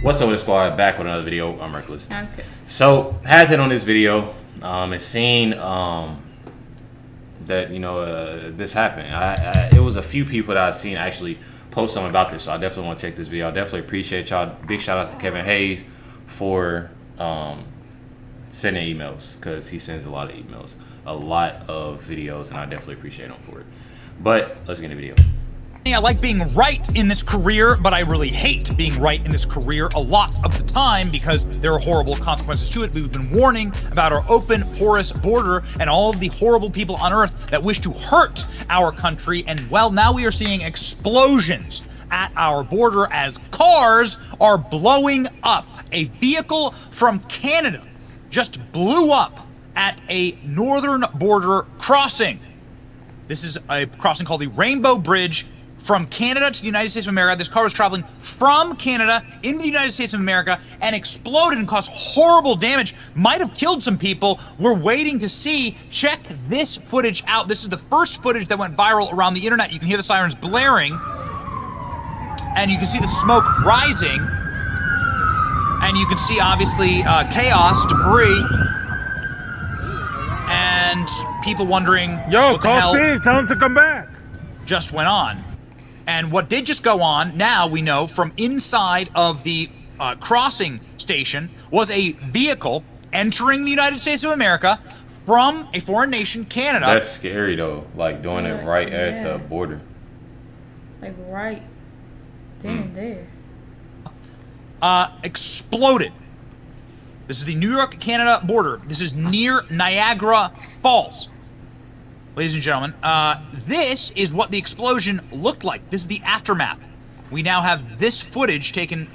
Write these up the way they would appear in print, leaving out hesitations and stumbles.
What's up with the squad? Back with another video. I'm Recklezz. Okay. So had to hit on this video and seen that this happened. It was a few people that I've seen actually post something about this, so I definitely want to check this video. I definitely appreciate y'all. Big shout out to Kevin Hayes for sending emails, because he sends a lot of emails, a lot of videos, and I definitely appreciate him for it. But let's get into the video. I like being right in this career, but I really hate being right in this career a lot of the time because there are horrible consequences to it. We've been warning about our open, porous border and all of the horrible people on Earth that wish to hurt our country. And well, now we are seeing explosions at our border as cars are blowing up. A vehicle from Canada just blew up at a northern border crossing. This is a crossing called the Rainbow Bridge from Canada to the United States of America. This car was traveling from Canada into the United States of America and exploded and caused horrible damage. Might have killed some people. We're waiting to see. Check this footage out. This is the first footage that went viral around the internet. You can hear the sirens blaring, and you can see the smoke rising, and you can see obviously chaos, debris, and people wondering what the hell Steve, tell him to come back. Just went on. And what did just go on, now we know from inside of the crossing station, was a vehicle entering the United States of America from a foreign nation, Canada. That's scary though, like doing it right at the border. Like right then and there. Exploded. This is the New York-Canada border. This is near Niagara Falls. Ladies and gentlemen, this is what the explosion looked like. This is the aftermath. We now have this footage taken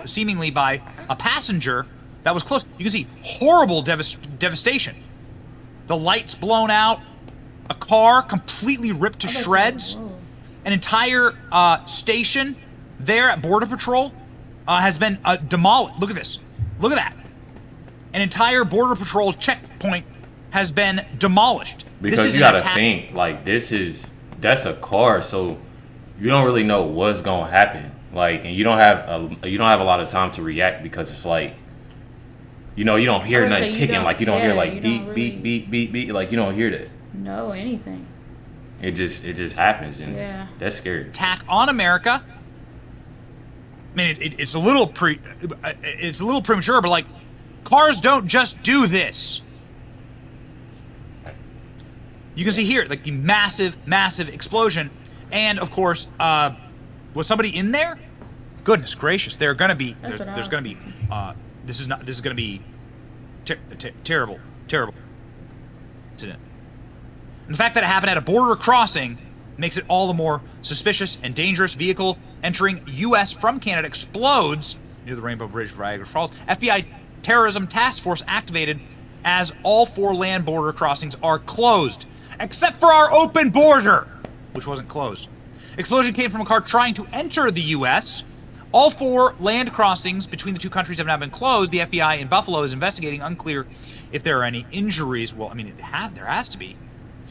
seemingly by a passenger that was close. You can see horrible devastation. The lights blown out, a car completely ripped to shreds, an entire station there at Border Patrol has been demolished. Look at this. Look at that. An entire Border Patrol checkpoint has been demolished. Because you gotta think, like, that's a car, so you don't really know what's gonna happen. Like, and you don't have a lot of time to react, because it's like, you don't hear nothing ticking, like you don't hear like beep, beep, beep, beep, beep, like you don't hear that. No, anything. It just happens, and that's scary. Attack on America. I mean, it's a little premature, but like, cars don't just do this. You can see here, like, the massive, massive explosion. And, of course, was somebody in there? Goodness gracious, there's gonna be, this is gonna be terrible, terrible incident. And the fact that it happened at a border crossing makes it all the more suspicious and dangerous. Vehicle entering U.S. from Canada explodes near the Rainbow Bridge of Niagara Falls. FBI Terrorism Task Force activated as all 4 land border crossings are closed, except for our open border, which wasn't closed. Explosion came from a car trying to enter the U.S. All 4 land crossings between the two countries have now been closed. The FBI in Buffalo is investigating. Unclear if there are any injuries. Well, I mean, there has to be.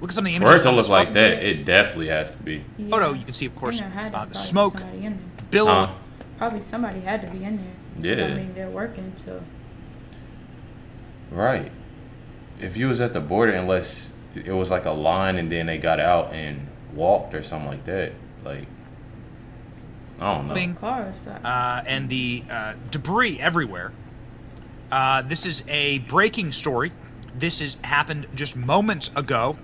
Look at some of the images. For it to look like that, it definitely has to be. Yeah. Oh no, you can see, of course, the smoke billowed. Probably somebody had to be in there. Yeah. I mean, they're working, so. Right. If you was at the border, unless it was like a line and then they got out and walked or something like that, like, I don't know. Cars. And the debris everywhere. This is a breaking story. This has happened just moments ago.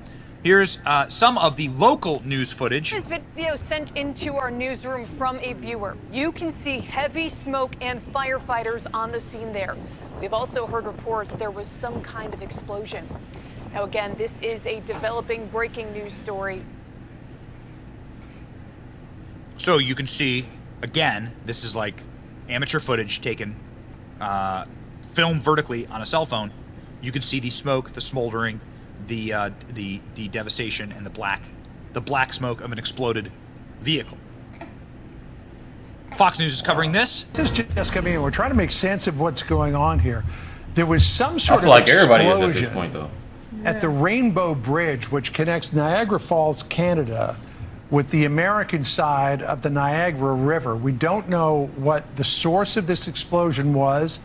Here's some of the local news footage. This video sent into our newsroom from a viewer. You can see heavy smoke and firefighters on the scene there. We've also heard reports there was some kind of explosion. Now, again, this is a developing breaking news story. So you can see, again, this is like amateur footage taken, filmed vertically on a cell phone. You can see the smoke, the smoldering, the devastation, and the black smoke of an exploded vehicle. Fox News is covering this. This is just coming in. We're trying to make sense of what's going on here. There was some sort of I feel like everybody is at this point, though. At the Rainbow Bridge, which connects Niagara Falls, Canada, with the American side of the Niagara River. We don't know what the source of this explosion was,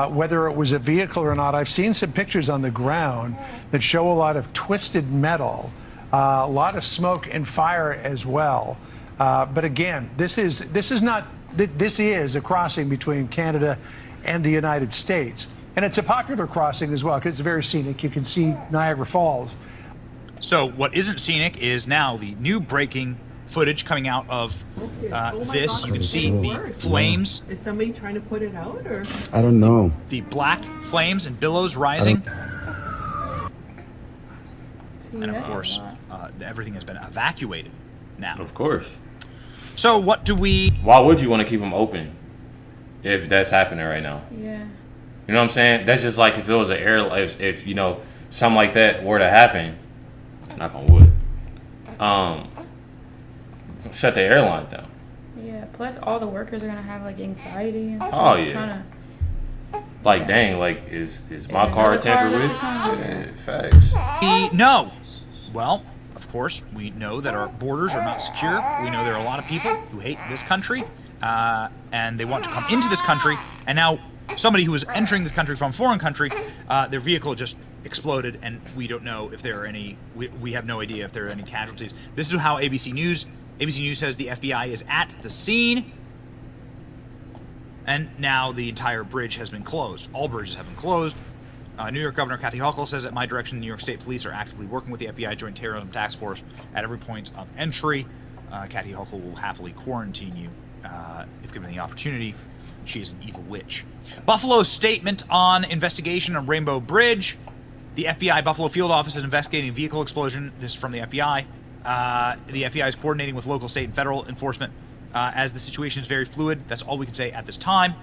whether it was a vehicle or not. I've seen some pictures on the ground that show a lot of twisted metal, a lot of smoke and fire as well. But again, this is a crossing between Canada and the United States. And it's a popular crossing as well because it's very scenic. You can see Niagara Falls. So what isn't scenic is now the new breaking footage coming out of this. You can see the flames. Is somebody trying to put it out, or? I don't know. The black flames and billows rising. And of course, everything has been evacuated now. Of course. So what do we... Why would you want to keep them open if that's happening right now? Yeah. You know what I'm saying? That's just like if it was an if you know, something like that were to happen, it's not gonna wood. Shut the airline down. Yeah. Plus, all the workers are gonna have like anxiety and stuff. Oh, yeah. Trying to, Like, dang, like is my car another car tampered with? about to come? Yeah, facts. No. Well, of course, we know that our borders are not secure. We know there are a lot of people who hate this country, and they want to come into this country. And now somebody who is entering this country from a foreign country, their vehicle just exploded, and we don't know if there are any, we have no idea if there are any casualties. This is how ABC News says the FBI is at the scene, and now the entire bridge has been closed. All bridges have been closed. New York Governor Kathy Hochul says, at my direction, New York State Police are actively working with the FBI Joint Terrorism Task Force at every point of entry. Kathy Hochul will happily quarantine you if given the opportunity. She is an evil witch. Buffalo's statement on investigation on Rainbow Bridge. The FBI Buffalo field office is investigating a vehicle explosion. This is from the FBI. The FBI is coordinating with local, state, and federal enforcement as the situation is very fluid. That's all we can say at this time.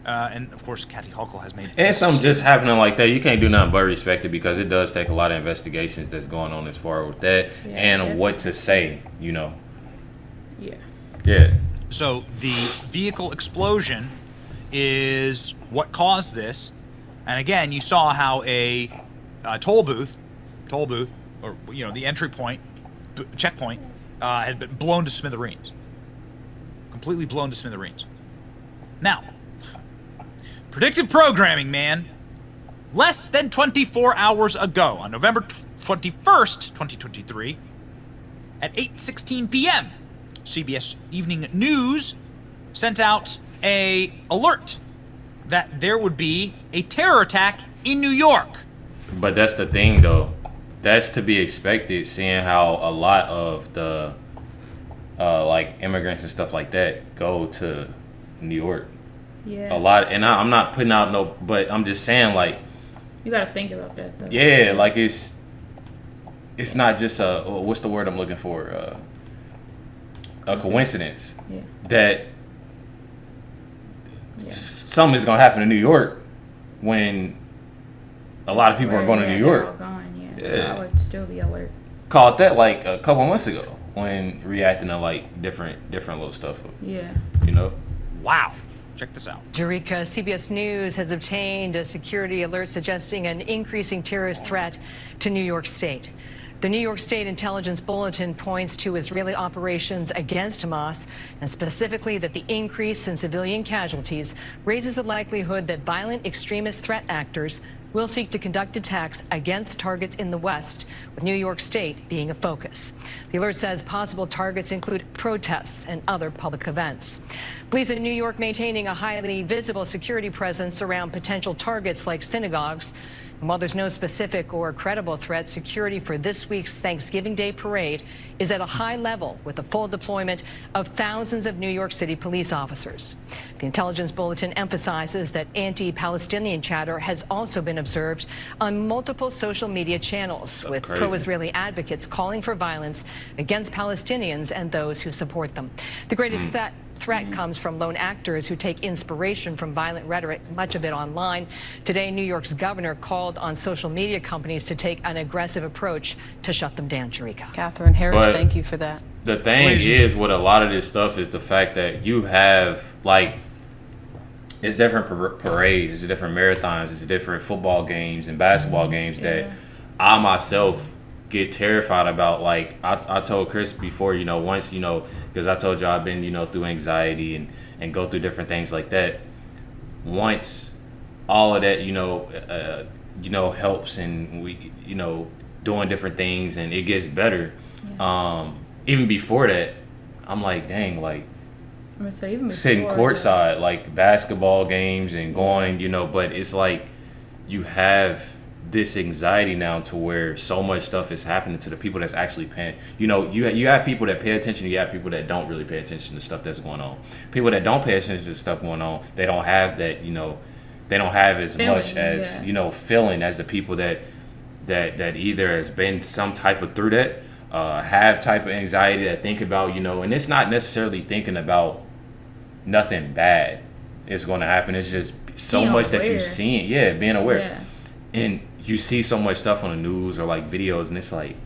And of course, Kathy Hochul has made. And something just happening like that, you can't do nothing but respect it because it does take a lot of investigations that's going on as far with that and what to say, you know. Yeah. Yeah. So the vehicle explosion is what caused this, and again, you saw how a toll booth, or you know, the entry point, checkpoint, has been blown to smithereens, completely blown to smithereens. Now, predictive programming, man. Less than 24 hours ago, on November 21st, 2023, at 8:16 p.m., CBS Evening News sent out a alert that there would be a terror attack in New York. But that's the thing, though. That's to be expected, seeing how a lot of the like immigrants and stuff like that go to New York. Yeah. A lot, and I'm not putting out no, but I'm just saying, like, You gotta think about that, though. yeah, like it's not just what's the word I'm looking for? A coincidence Yeah. that something is gonna happen in New York when a lot of people are going to New They're all York. gone, Yeah. So I would still be alert. Caught that like a couple months ago when reacting to like different little stuff. Yeah. You know. Wow. Check this out. Jerica, CBS News has obtained a security alert suggesting an increasing terrorist threat to New York State. The New York State Intelligence Bulletin points to Israeli operations against Hamas, and specifically that the increase in civilian casualties raises the likelihood that violent extremist threat actors will seek to conduct attacks against targets in the West, with New York State being a focus. The alert says possible targets include protests and other public events. Police in New York maintaining a highly visible security presence around potential targets like synagogues. And while there's no specific or credible threat, security for this week's Thanksgiving Day parade is at a high level with the full deployment of thousands of New York City police officers. The intelligence bulletin emphasizes that anti-Palestinian chatter has also been observed on multiple social media channels, with pro-Israeli advocates calling for violence against Palestinians and those who support them. The greatest threat comes from lone actors who take inspiration from violent rhetoric, much of it online. Today, New York's governor called on social media companies to take an aggressive approach to shut them down, Jerica. Catherine Harris, But thank you for that. The thing is, with a lot of this stuff, is the fact that you have like it's different parades, it's different marathons, it's different football games and basketball games that I myself get terrified about, like I told Chris before, once, because I told you I've been, through anxiety and go through different things like that. Once all of that, helps, and we, doing different things, and it gets better. Yeah. Even before that, I'm like, dang, like I'm gonna say even sitting before, courtside, like basketball games and going, but it's like you have this anxiety now to where so much stuff is happening to the people that's actually paying. You have people that pay attention, you have people that don't really pay attention to stuff that's going on. People that don't pay attention to stuff going on, they don't have that, they don't have as feeling, much as, feeling as the people that either has been some type of through that, have type of anxiety, that think about, and it's not necessarily thinking about nothing bad is going to happen. It's just so being much aware. that you're seeing. Yeah, being aware. Yeah. And you see so much stuff on the news or like videos, and it's like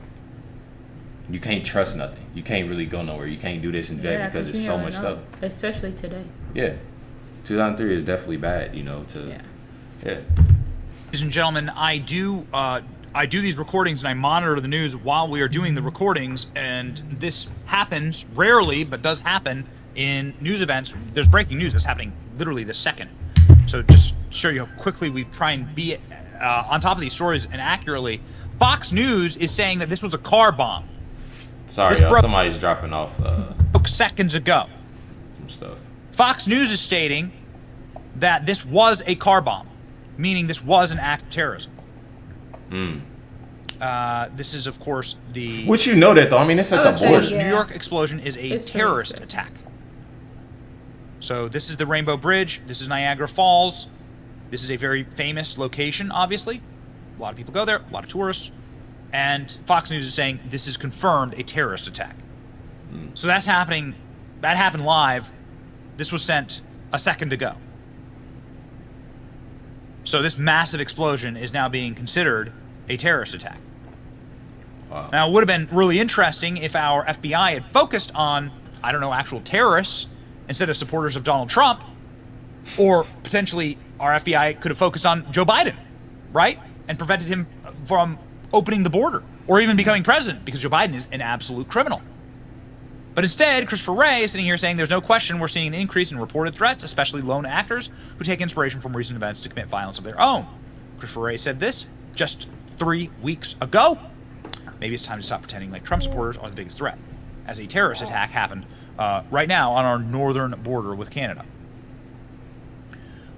you can't trust nothing. You can't really go nowhere. You can't do this and that because it's so much stuff. Especially today. Yeah. 2003 is definitely bad, yeah. Ladies and gentlemen, I do these recordings and I monitor the news while we are doing the recordings, and this happens rarely, but does happen in news events. There's breaking news that's happening literally this second. So just to show you how quickly we try and be on top of these stories and accurately. Fox News is saying that this was a car bomb. Sorry, This broke somebody's dropping off seconds ago. some stuff. Fox News is stating that this was a car bomb, meaning this was an act of terrorism. This is, of course, the Which that though. I mean, it's at the border. New York explosion is a terrorist attack. So this is the Rainbow Bridge. This is Niagara Falls. This is a very famous location, obviously. A lot of people go there, a lot of tourists. And Fox News is saying this is confirmed a terrorist attack. So that's happening. That happened live. This was sent a second ago. So this massive explosion is now being considered a terrorist attack. Wow. Now, it would have been really interesting if our FBI had focused on, I don't know, actual terrorists instead of supporters of Donald Trump, or potentially our FBI could have focused on Joe Biden, right? And prevented him from opening the border or even becoming president, because Joe Biden is an absolute criminal. But instead, Christopher Wray is sitting here saying there's no question we're seeing an increase in reported threats, especially lone actors who take inspiration from recent events to commit violence of their own. Christopher Wray said this just 3 weeks ago. Maybe it's time to stop pretending like Trump supporters are the biggest threat, as a terrorist attack happened right now on our northern border with Canada.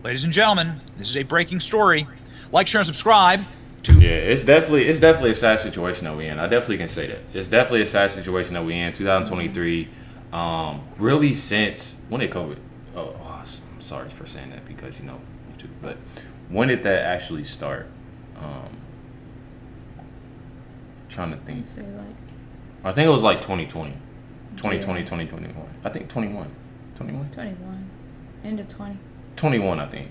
Ladies and gentlemen, this is a breaking story. Like, share, and subscribe to... Yeah, it's definitely a sad situation that we're in. I definitely can say that. It's definitely a sad situation that we're in. 2023, really since, when did COVID... Oh, I'm sorry for saying that because, YouTube. But when did that actually start? Trying to think. I think it was like 2020. 2020, 2021. I think 21. 21? 21. End of 20. 21, I think.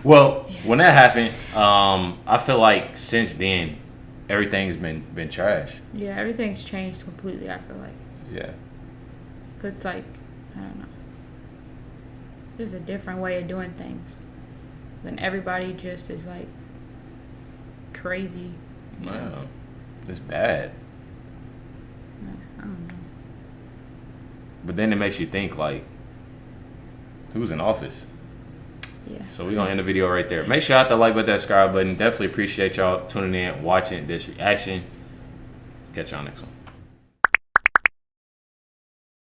Well, when that happened, I feel like since then, everything's been trash. Yeah, everything's changed completely, I feel like. Yeah. It's like, I don't know. There's a different way of doing things. Then everybody just is like crazy. Wow. It's bad. I don't know. But then it makes you think, like, who's in office? Yeah. So we're going to end the video right there. Make sure you hit that like button, that subscribe button. Definitely appreciate y'all tuning in, watching this reaction. Catch y'all next one.